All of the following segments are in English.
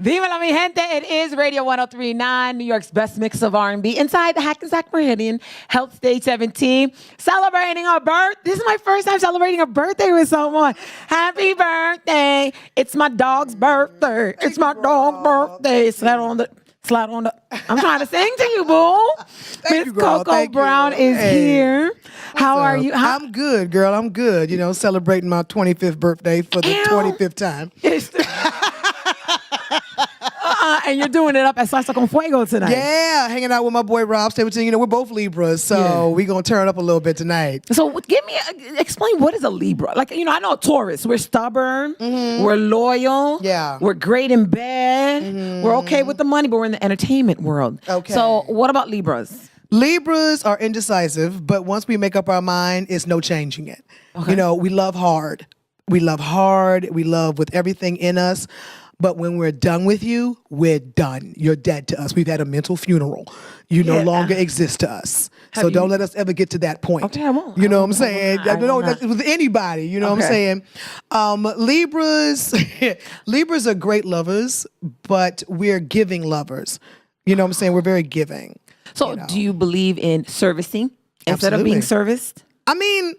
Viva la mi gente. It is Radio 103.9, New York's best mix of R&B. Inside the Hackensack Meridian, Health State 17. Celebrating our birth. This is my first time celebrating a birthday with someone. Happy birthday. It's my dog's birthday. It's my dog's birthday. Slide on the... I'm trying to sing to you, boo. Miss Coco Brown is here. How are you? I'm good, girl. I'm good. You know, celebrating my 25th birthday for the 25th time. And you're doing it up at Salsa con Fuego tonight. Yeah, hanging out with my boy Rob Stapleton. You know, we're both Libras, so we're going to turn up a little bit tonight. So explain what is a Libra? Like, you know, I know Taurus. We're stubborn. We're loyal. Yeah. We're great in bed. We're okay with the money, but we're in the entertainment world. Okay. So what about Libras? Libras are indecisive, but once we make up our mind, it's no changing it. Okay. You know, we love hard. We love hard. We love with everything in us. But when we're done with you, we're done. You're dead to us. We've had a mental funeral. You no longer exist to us. So don't let us ever get to that point. Okay, I won't. You know what I'm saying? I know that's with anybody. You know what I'm saying? Libras are great lovers, but we're giving lovers. You know what I'm saying? We're very giving. So do you believe in servicing instead of being serviced? I mean,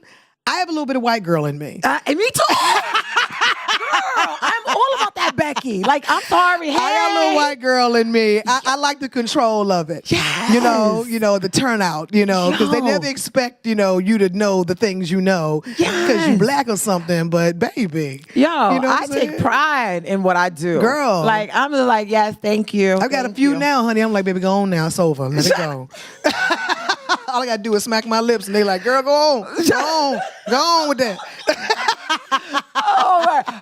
I have a little bit of white girl in me. And me too. Girl, I'm all about that, Becky. Like, I'm sorry. Hey. I got a little white girl in me. I like the control of it. Yes. You know, the turnout, because they never expect, you to know the things you know because you black or something, but baby. I take pride in what I do. Girl. Like, I'm just like, yes, thank you. I've got a few now, honey. I'm like, baby, go on now. It's over. Let it go. All I got to do is smack my lips, and they like, girl, go on. Go on with that.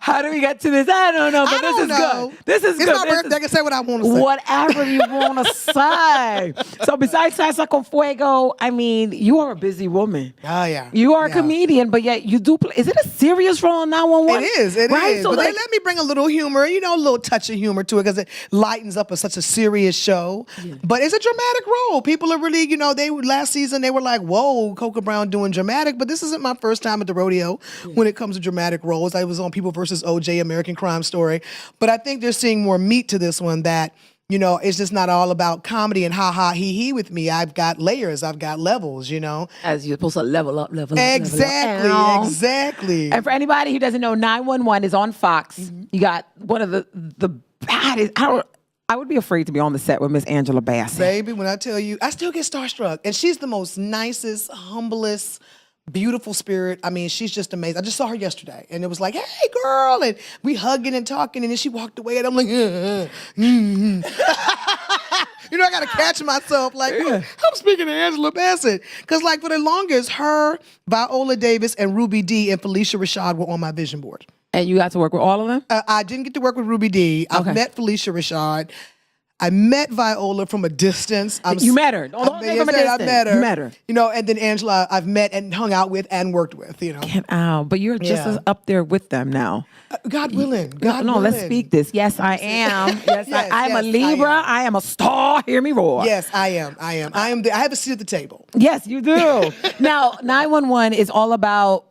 How do we get to this? I don't know, but this is good. This is good. It's my birthday. I can say what I want to say. Whatever you want to say. So besides Salsa con Fuego, I mean, you are a busy woman. Oh, yeah. You are a comedian, but yet you do play. Is it a serious role on 911? It is. It is. So but they let me bring a little humor, a little touch of humor to it because it lightens up such a serious show. Yeah. But it's a dramatic role. People are really, last season they were like, whoa, Coco Brown doing dramatic. But this isn't my first time at the rodeo when it comes to dramatic roles. I was on People versus OJ, American Crime Story. But I think they're seeing more meat to this one that, it's just not all about comedy and ha-ha, he with me. I've got layers. I've got levels, As you're supposed to level up. Exactly. And for anybody who doesn't know, 911 is on Fox. You got one of the baddest... I would be afraid to be on the set with Miss Angela Bassett. Baby, when I tell you, I still get starstruck. And she's the most nicest, humblest, beautiful spirit. I mean, she's just amazing. I just saw her yesterday, and it was like, hey, girl, and we hugging and talking, and then she walked away, and I'm like, I got to catch myself, like, I'm speaking to Angela Bassett. Because, like, for the longest, her, Viola Davis, and Ruby Dee and Felicia Rashad were on my vision board. And you got to work with all of them? I didn't get to work with Ruby Dee. I've met Felicia Rashad. I met Viola from a distance. You met her. I met her. You met her. And then Angela I've met and hung out with and worked with, Get out. But you're just up there with them now. God willing. Let's speak this. Yes, I am. Yes, I am a Libra. I am a star. Hear me roar. Yes, I am. I have a seat at the table. Yes, you do. Now, 911 is all about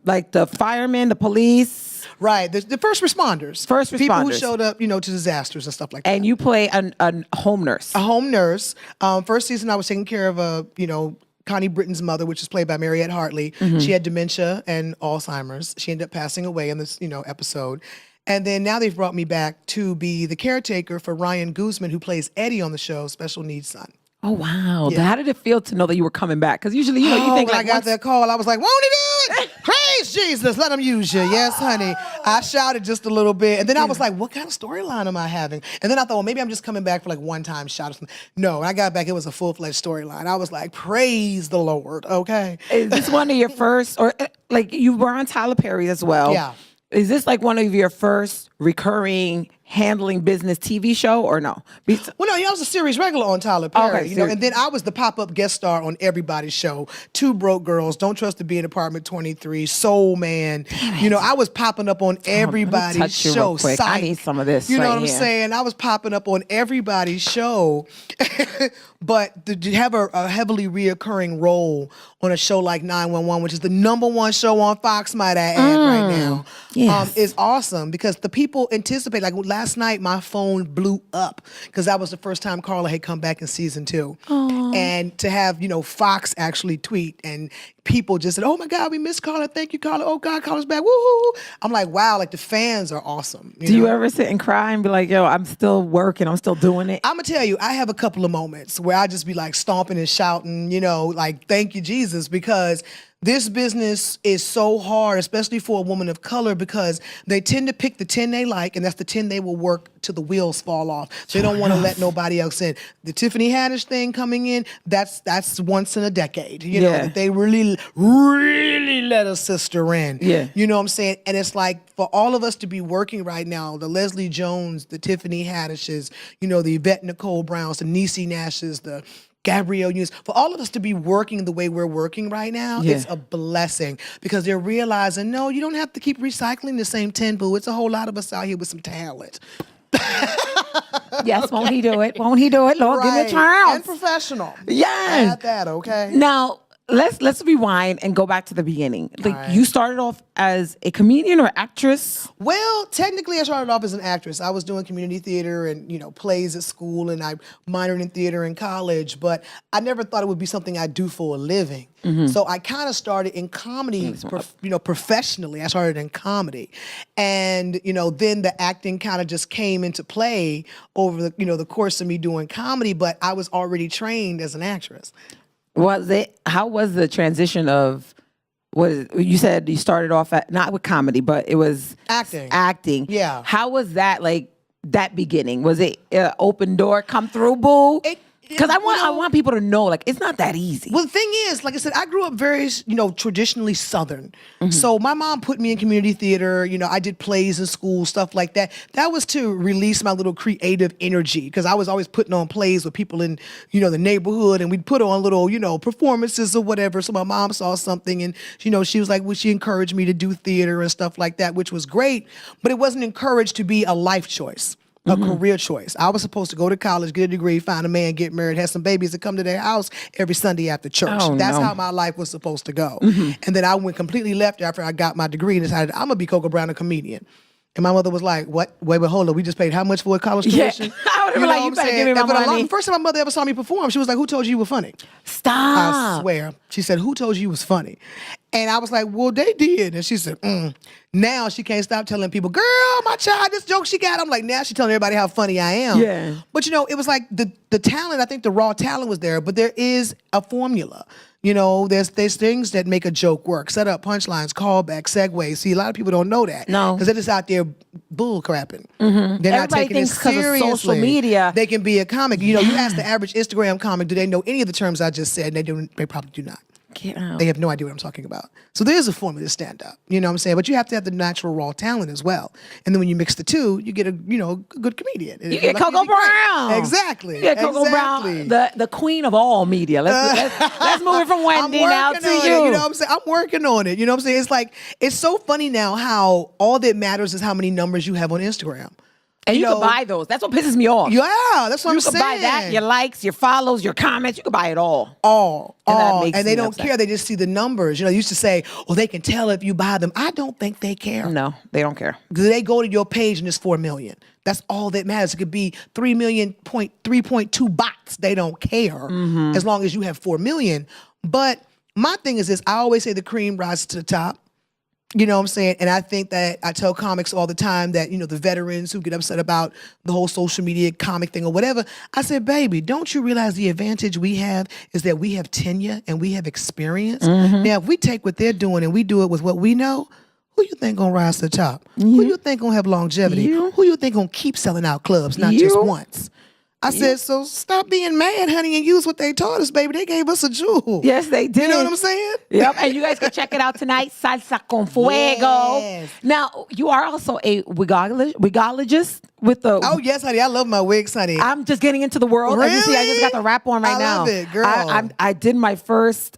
like the firemen, the police. Right, the first responders. People who showed up, to disasters and stuff like that. And you play a home nurse. A home nurse. First season, I was taking care of Connie Britton's mother, which is played by Mariette Hartley. Mm-hmm. She had dementia and Alzheimer's. She ended up passing away in this, episode. And then now they've brought me back to be the caretaker for Ryan Guzman, who plays Eddie on the show, Special Needs Son. Oh, wow. Yeah. How did it feel to know that you were coming back? Because usually, you think when I got that call, I was like, won't he do it? Praise Jesus, let him use you. Yes, honey. I shouted just a little bit. And then I was like, what kind of storyline am I having? And then I thought, well, maybe I'm just coming back for like one-time shot or something. No, when I got back, it was a full-fledged storyline. I was like, praise the Lord, okay? Is this one of your first, or like you were on Tyler Perry as well? Yeah. Is this like one of your first recurring handling business TV show or no? Well, no, I was a series regular on Tyler Perry, and then I was the pop-up guest star on everybody's show. Two Broke Girls, Don't Trust to Be in Apartment 23, Soul Man. I was popping up on everybody's show. I need some of this. You know what I'm saying? I was popping up on everybody's show. But to have a heavily reoccurring role on a show like 911, which is the #1 show on Fox, might I add, right now, is awesome because the people anticipate. Like last night my phone blew up because that was the first time Carla had come back in season 2. Aww. And to have, Fox actually tweet and people just said, oh my God, we miss Carla. Thank you, Carla. Oh God, Carla's back. Woo-hoo. I'm like, wow, like the fans are awesome. Do you ever sit and cry and be like, yo, I'm still working, I'm still doing it? I'm gonna tell you, I have a couple of moments where I just be like stomping and shouting, like, thank you, Jesus, because this business is so hard, especially for a woman of color, because they tend to pick the 10 they like, and that's the 10 they will work till the wheels fall off. They don't want to let nobody else in. The Tiffany Haddish thing coming in, that's once in a decade. You know, that they really, really let a sister in. Yeah. You know what I'm saying? And it's like, for all of us to be working right now, the Leslie Jones, the Tiffany Haddishes, the Yvette Nicole Browns, the Niecy Nashes, the Gabrielle Unions, for all of us to be working the way we're working right now, it's a blessing because they're realizing, no, you don't have to keep recycling the same 10, boo. It's a whole lot of us out here with some talent. Yes, won't he do it? Won't he do it? Lord, give me a chance. And professional. Yes. Add that, okay? Now, let's rewind and go back to the beginning. Like you started off as a comedian or actress? Well, technically I started off as an actress. I was doing community theater and, plays at school, and I minored in theater in college, but I never thought it would be something I'd do for a living. So I kind of started in comedy, professionally. I started in comedy. And, then the acting kind of just came into play over the course of me doing comedy, but I was already trained as an actress. How was the transition of, you said you started off at, not with comedy, but it was acting. Yeah. How was that, like, that beginning? Was it open door, come through, boo? Because I want people to know, like, it's not that easy. Well, the thing is, like I said, I grew up very, traditionally Southern. So my mom put me in community theater. I did plays in school, stuff like that. That was to release my little creative energy because I was always putting on plays with people in, the neighborhood, and we'd put on little, performances or whatever. So my mom saw something, and, she was like, she encouraged me to do theater and stuff like that, which was great. But it wasn't encouraged to be a life choice. A career choice. I was supposed to go to college, get a degree, find a man, get married, have some babies, and come to their house every Sunday after church. That's how my life was supposed to go. And then I went completely left after I got my degree and decided I'm gonna be Coco Brown, a comedian. And my mother was like, "What? Wait, hold on. We just paid how much for a college tuition?" I would have been like, "You better give me my money." First time my mother ever saw me perform, she was like, "Who told you you were funny?" Stop. I swear. She said, "Who told you you was funny?" And I was like, "Well, they did." And she said, Now she can't stop telling people, "Girl, my child, this joke she got." I'm like, now she's telling everybody how funny I am. Yeah. But it was like the talent, I think the raw talent was there, but there is a formula. There's things that make a joke work. Set up, punchlines, callbacks, segues. See, a lot of people don't know that. No. Because they're just out there bull crapping. They're not taking it seriously. Of social media, they can be a comic. You ask the average Instagram comic, do they know any of the terms I just said? And they probably do not. They have no idea what I'm talking about. So there is a formula to stand up. You know what I'm saying? But you have to have the natural raw talent as well. And then when you mix the two, you get a good comedian. You get Coco Brown. Exactly. You get Coco Brown, the queen of all media. Let's move it from Wendy now to you. You know what I'm saying? I'm working on it. You know what I'm saying? It's like, it's so funny now how all that matters is how many numbers you have on Instagram. And you can buy those. That's what pisses me off. Yeah, that's what I'm saying. You can buy that, your likes, your follows, your comments. You can buy it all. All. And they don't care. They just see the numbers. They used to say, well, they can tell if you buy them. I don't think they care. No, they don't care. Because they go to your page and it's 4 million. That's all that matters. It could be 3.2 bots. They don't care as long as you have 4 million. But my thing is this. I always say the cream rises to the top. You know what I'm saying? And I think that I tell comics all the time that, the veterans who get upset about the whole social media comic thing or whatever, I said, baby, don't you realize the advantage we have is that we have tenure and we have experience? Now, if we take what they're doing and we do it with what we know, who you think gonna rise to the top? Who you think gonna have longevity? Who you think gonna keep selling out clubs, not just once? I said, so stop being mad, honey, and use what they taught us, baby. They gave us a jewel. Yes, they did. You know what I'm saying? Yep, and you guys can check it out tonight, Salsa con Fuego. Yes. Now, you are also a wigologist with the... Oh, yes, honey. I love my wigs, honey. I'm just getting into the world. Really? As you see, I just got the wrap on right now. I love it, girl. I did my first...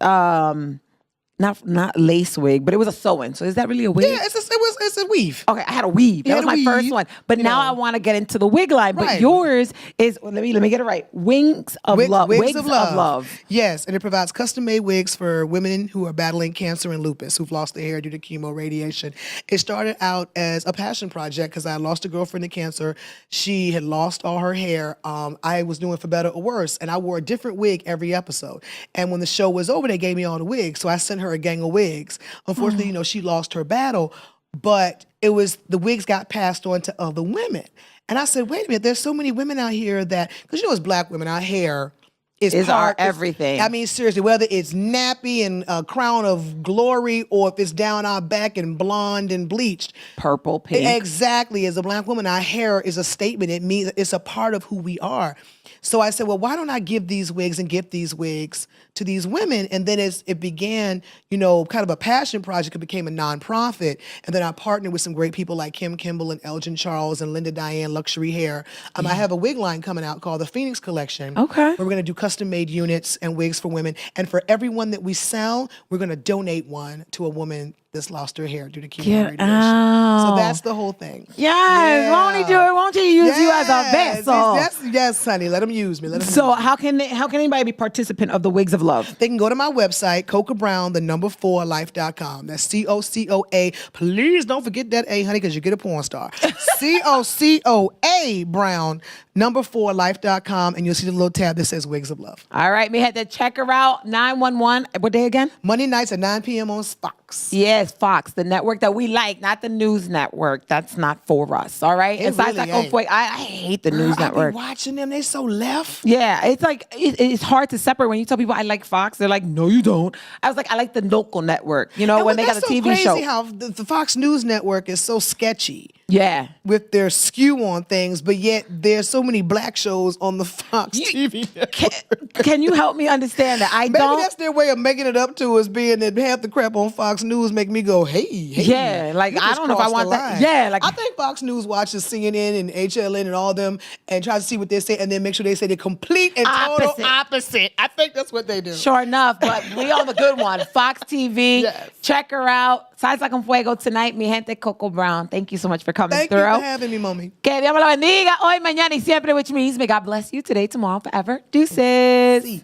not lace wig, but it was a sewing. So is that really a wig? Yeah, it's just a weave. Okay, I had a weave. That was my first one. But now I want to get into the wig line. But yours is, let me get it right. Wings of Love. Wigs of Love. Yes, and it provides custom-made wigs for women who are battling cancer and lupus, who've lost their hair due to chemo radiation. It started out as a passion project because I lost a girlfriend to cancer. She had lost all her hair. I was doing For Better or Worse, and I wore a different wig every episode. And when the show was over, they gave me all the wigs, so I sent her a gang of wigs. Unfortunately, she lost her battle, but the wigs got passed on to other women. And I said, wait a minute, there's so many women out here that, because as black women, our hair is our everything. I mean, seriously, whether it's nappy and a crown of glory or if it's down our back and blonde and bleached. Purple, pink. Exactly. As a black woman, our hair is a statement. It means it's a part of who we are. So I said, well, why don't I give these wigs and gift these wigs to these women? And then as it began, kind of a passion project, it became a nonprofit. And then I partnered with some great people like Kim Kimball and Elgin Charles and Linda Diane Luxury Hair. I have a wig line coming out called the Phoenix Collection. Okay. Where we're going to do custom-made units and wigs for women. And for every one that we sell, we're going to donate one to a woman that's lost her hair due to chemo radiation. So that's the whole thing. Yes. Won't he do it? Won't he use you as a vessel? Yes, honey. Let him use me. So how can anybody be participant of the Wigs of Love? They can go to my website, CocoBrown4life.com. That's COCOA. Please don't forget that A, honey, because you get a porn star. COCOA Brown, 4life.com, and you'll see the little tab that says Wigs of Love. All right, me had to check her out. 911. What day again? Monday nights at 9 p.m. on Fox. Yes, Fox, the network that we like, not the news network. That's not for us, all right? It really ain't. I hate the news network. I be watching them. They so left. Yeah, it's like, it's hard to separate. When you tell people I like Fox, they're like, no, you don't. I was like, I like the local network, when they got a TV show. It's so crazy how the Fox News network is so sketchy. Yeah. With their skew on things, but yet there's so many black shows on the Fox TV network. Can you help me understand that? Maybe that's their way of making it up to us, being that half the crap on Fox News make me go, hey. Yeah, like, I don't know if I want that. Yeah, like. I think Fox News watches CNN and HLN and all them and tries to see what they say and then make sure they say the complete and total opposite. I think that's what they do. Sure enough, but we on the good one. Fox TV. Yes. Check her out. Salsa con Fuego tonight, mi gente Coco Brown. Thank you so much for coming through. Thank you for having me, mommy. Que Dios me lo bendiga hoy, mañana y siempre, which means may God bless you today, tomorrow, forever. Deuces. Sí.